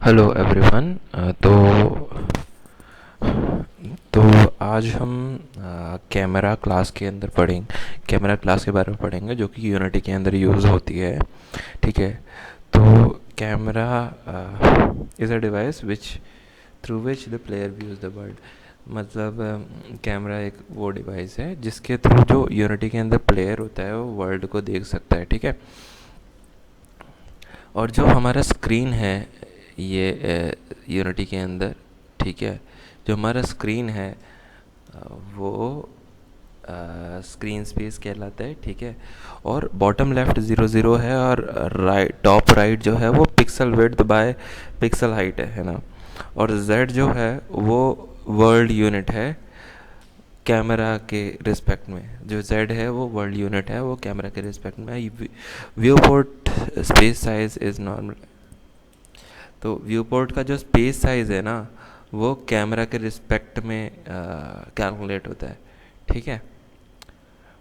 Hello everyone. तो आज हम कैमरा क्लास के अंदर पढ़ेंगे, कैमरा क्लास के बारे में पढ़ेंगे जो कि यूनिटी के अंदर यूज़ होती है। ठीक है। तो camera is a device which through which the player views the world. मतलब कैमरा एक वो डिवाइस है जिसके थ्रू जो यूनिटी के अंदर प्लेयर होता है वो वर्ल्ड को देख सकता है। ठीक है। और जो हमारा स्क्रीन है ये यूनिटी के अंदर, ठीक है, जो हमारा स्क्रीन है वो स्क्रीन स्पेस कहलाता है। ठीक है। और बॉटम लेफ्ट 0 0 है और राइट टॉप राइट जो है वो pixel width by pixel height है ना। और z जो है वो वर्ल्ड यूनिट है कैमरा के रिस्पेक्ट में। जो z है वो वर्ल्ड यूनिट है, वो कैमरा के रिस्पेक्ट में। View port space size is normal. तो व्यू पोर्ट का जो स्पेस साइज़ है ना वो कैमरा के रिस्पेक्ट में कैलकुलेट होता है। ठीक है।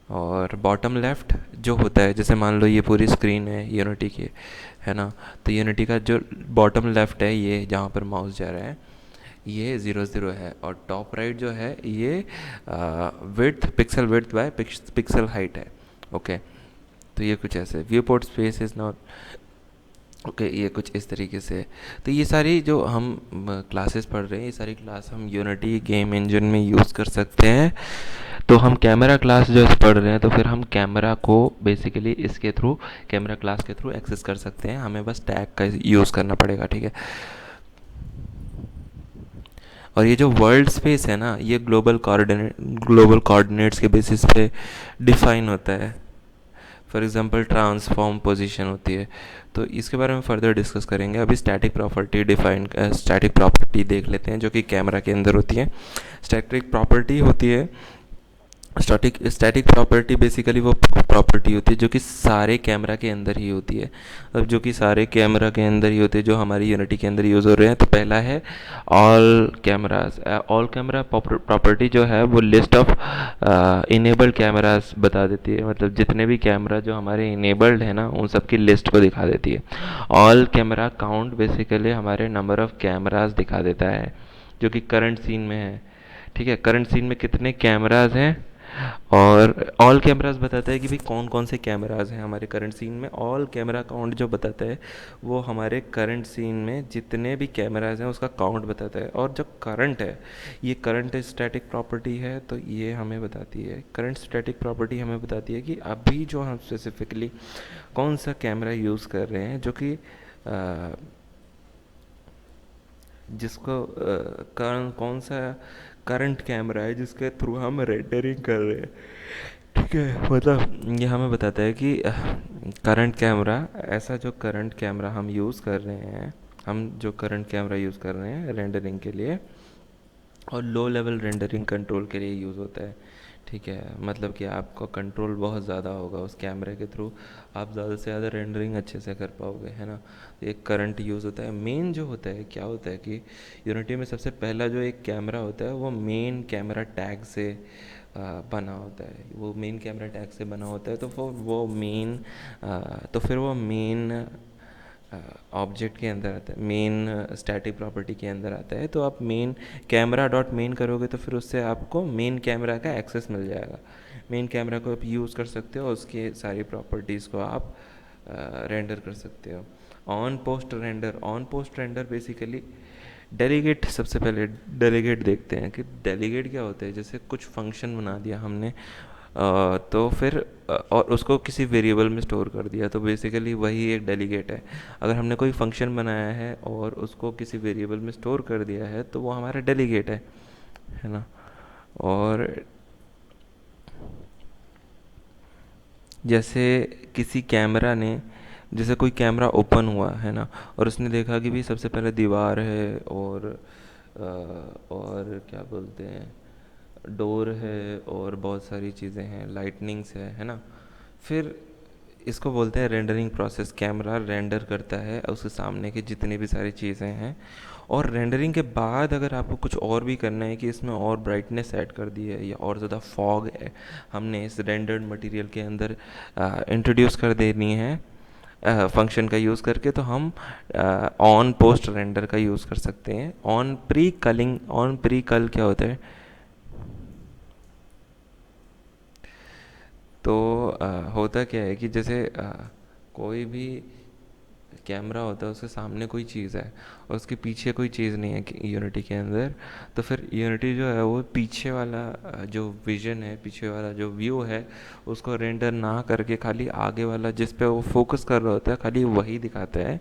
और बॉटम लेफ्ट जो होता है, जैसे मान लो ये पूरी स्क्रीन है यूनिटी की, है ना। तो यूनिटी का जो बॉटम लेफ्ट है, ये जहाँ पर माउस जा रहा है, ये 0 0 है। और टॉप राइट जो है ये width pixel width by pixel height है। ओके। तो ये कुछ ऐसे viewport space is not okay. ये कुछ इस तरीके से। तो ये सारी जो हम क्लासेस पढ़ रहे हैं, ये सारी क्लास हम यूनिटी गेम इंजन में यूज़ कर सकते हैं। तो हम कैमरा क्लास जो पढ़ रहे हैं, तो फिर हम कैमरा को बेसिकली इसके थ्रू, कैमरा क्लास के थ्रू एक्सेस कर सकते हैं। हमें बस टैग का यूज़ करना पड़ेगा। ठीक है। और ये जो वर्ल्ड स्पेस है ना, ये ग्लोबल कोऑर्डिनेट्स के बेसिस पे डिफाइन होता है। फॉर एग्जांपल ट्रांसफॉर्म पोजीशन होती है। तो इसके बारे में फर्दर डिस्कस करेंगे। अभी स्टैटिक प्रॉपर्टी देख लेते हैं जो कि कैमरा के अंदर होती है। स्टैटिक प्रॉपर्टी होती है, स्टैटिक प्रॉपर्टी बेसिकली वो प्रॉपर्टी होती है जो कि सारे कैमरा के अंदर ही होती है। अब जो कि सारे कैमरा के अंदर ही होते हैं जो हमारी यूनिटी के अंदर यूज़ हो रहे हैं। तो पहला है all cameras. All camera property जो है वो लिस्ट ऑफ इनेबल्ड कैमराज बता देती है। मतलब जितने भी कैमरा जो हमारे इनेबल्ड है ना, उन सब की लिस्ट को दिखा देती है। ऑल कैमरा काउंट बेसिकली हमारे नंबर ऑफ कैमराज दिखा देता है जो कि करंट सीन में है। ठीक है। करंट सीन में कितने कैमराज हैं। और ऑल कैमराज बताता है कि भाई कौन कौन से कैमराज हैं हमारे करंट सीन में। ऑल कैमरा काउंट जो बताता है वो हमारे करंट सीन में जितने भी कैमराज हैं उसका काउंट बताता है। और जो करंट है, ये करंट स्टैटिक प्रॉपर्टी है। तो ये हमें बताती है, करंट स्टैटिक प्रॉपर्टी हमें बताती है कि अभी जो हम स्पेसिफिकली कौन सा कैमरा यूज़ कर रहे हैं, जो कि जिसको कौन सा करंट कैमरा है जिसके थ्रू हम रेंडरिंग कर रहे हैं। ठीक है। मतलब ये हमें बताता है कि करंट कैमरा, ऐसा जो करंट कैमरा हम यूज़ कर रहे हैं, हम जो करंट कैमरा यूज़ कर रहे हैं रेंडरिंग के लिए और लो लेवल रेंडरिंग कंट्रोल के लिए यूज़ होता है। ठीक है। मतलब कि आपका कंट्रोल बहुत ज़्यादा होगा उस कैमरे के थ्रू, आप ज़्यादा से ज़्यादा रेंडरिंग अच्छे से कर पाओगे, है ना। तो एक करंट यूज़ होता है। मेन जो होता है, क्या होता है कि यूनिटी में सबसे पहला जो एक कैमरा होता है वो मेन कैमरा टैग से बना होता है। वो मेन कैमरा टैग से बना होता है। तो फिर वो मेन ऑब्जेक्ट के अंदर आता है, मेन स्टैटिक प्रॉपर्टी के अंदर आता है। तो आप मेन कैमरा डॉट मेन करोगे तो फिर उससे आपको मेन कैमरा का एक्सेस मिल जाएगा। मेन कैमरा को आप यूज़ कर सकते हो, उसके सारी प्रॉपर्टीज़ को आप रेंडर कर सकते हो। On post render basically delegate. सबसे पहले डेलीगेट देखते हैं कि डेलीगेट क्या होता है। जैसे कुछ फंक्शन बना दिया हमने, तो फिर और उसको किसी वेरिएबल में स्टोर कर दिया, तो बेसिकली वही एक डेलीगेट है। अगर हमने कोई फंक्शन बनाया है और उसको किसी वेरिएबल में स्टोर कर दिया है तो वो हमारा डेलीगेट है ना। और जैसे किसी कैमरा ने, जैसे कोई कैमरा ओपन हुआ है ना, और उसने देखा कि भी सबसे पहले दीवार है और क्या बोलते हैं, डोर है और बहुत सारी चीज़ें हैं, लाइटनिंग्स है ना। फिर इसको बोलते हैं रेंडरिंग प्रोसेस। कैमरा रेंडर करता है उसके सामने की जितनी भी सारी चीज़ें हैं। और रेंडरिंग के बाद अगर आपको कुछ और भी करना है कि इसमें और ब्राइटनेस ऐड कर दी है या और ज़्यादा फॉग है हमने इस रेंडर्ड मटेरियल के अंदर इंट्रोड्यूस कर देनी है, फंक्शन का यूज़ करके, तो हम ऑन पोस्ट रेंडर का यूज़ कर सकते हैं। On pre culling, on pre cull क्या होता है? तो होता क्या है कि जैसे कोई भी कैमरा होता है, उसके सामने कोई चीज़ है और उसके पीछे कोई चीज़ नहीं है यूनिटी के अंदर, तो फिर यूनिटी जो है वो पीछे वाला जो विजन है, पीछे वाला जो व्यू है, उसको रेंडर ना करके खाली आगे वाला जिस पे वो फोकस कर रहा होता है खाली वही दिखाता है।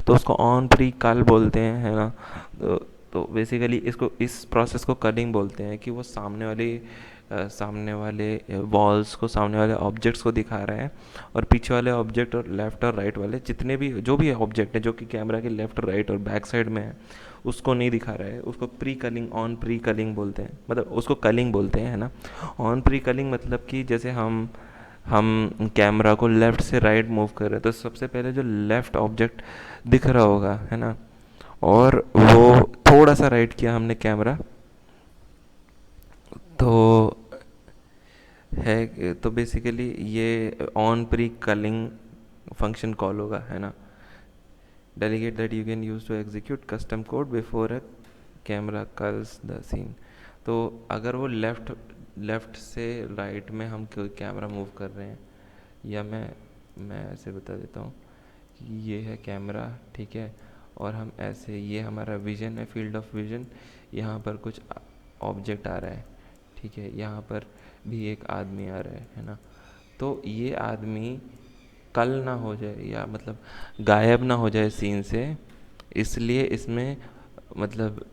तो उसको ऑन प्री कल बोलते हैं, है ना। तो तो बेसिकली इसको, इस प्रोसेस को कलिंग बोलते हैं, कि वो सामने वाले वॉल्स को, सामने वाले ऑब्जेक्ट्स को दिखा रहा है, और पीछे वाले ऑब्जेक्ट और लेफ़्ट और राइट वाले जितने भी जो भी ऑब्जेक्ट है जो कि कैमरा के लेफ़्ट और राइट और बैक साइड में है, उसको नहीं दिखा रहा है। उसको pre culling, on pre culling बोलते हैं, मतलब उसको कलिंग बोलते हैं, है ना। ऑन प्री कलिंग मतलब कि जैसे हम कैमरा को लेफ़्ट से राइट मूव कर रहे हैं, तो सबसे पहले जो लेफ़्ट ऑब्जेक्ट दिख रहा होगा, है ना, और वो थोड़ा सा राइट किया हमने कैमरा, तो तो बेसिकली ये on pre culling function call होगा, है ना। Delegate that you can use to execute custom code before a camera culls the scene. तो अगर वो लेफ़्ट से राइट में हम कोई कैमरा मूव कर रहे हैं, या मैं ऐसे बता देता हूँ कि ये है कैमरा, ठीक है, और हम ऐसे, ये हमारा विजन है, फील्ड ऑफ विजन, यहाँ पर कुछ ऑब्जेक्ट आ रहा है, ठीक है, यहाँ पर भी एक आदमी आ रहा है ना। तो ये आदमी कल ना हो जाए, या मतलब गायब ना हो जाए सीन से, इसलिए इसमें मतलब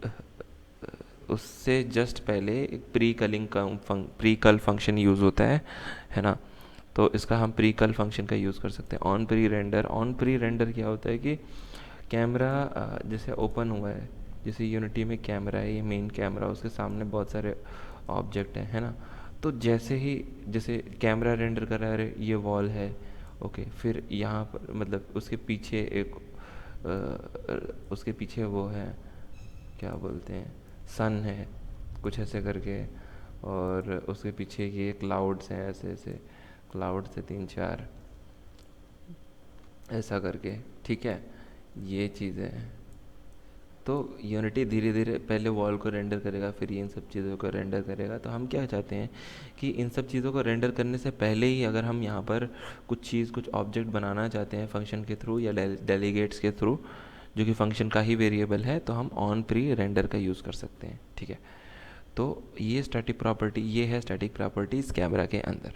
उससे जस्ट पहले एक प्री कल फंक्शन यूज़ होता है ना। तो इसका हम प्री कल फंक्शन का यूज़ कर सकते हैं। ऑन प्री रेंडर क्या होता है कि कैमरा जैसे ओपन हुआ है, जैसे यूनिटी में कैमरा है, ये मेन कैमरा, उसके सामने बहुत सारे ऑब्जेक्ट हैं, है ना। तो जैसे ही, जैसे कैमरा रेंडर कर रहा है, ये वॉल है, ओके, फिर यहाँ पर मतलब उसके पीछे एक उसके पीछे वो है, क्या बोलते हैं, सन है, कुछ ऐसे करके, और उसके पीछे ये क्लाउड्स हैं, ऐसे ऐसे क्लाउड्स से 3-4 ऐसा करके, ठीक है, ये चीज़ें हैं। तो यूनिटी धीरे धीरे पहले वॉल को रेंडर करेगा, फिर ये इन सब चीज़ों को रेंडर करेगा। तो हम क्या चाहते हैं कि इन सब चीज़ों को रेंडर करने से पहले ही अगर हम यहाँ पर कुछ ऑब्जेक्ट बनाना चाहते हैं फंक्शन के थ्रू या डेलीगेट्स के थ्रू, जो कि फंक्शन का ही वेरिएबल है, तो हम ऑन प्री रेंडर का यूज़ कर सकते हैं, ठीक है। तो ये है स्टैटिक प्रॉपर्टीज़ कैमरा के अंदर।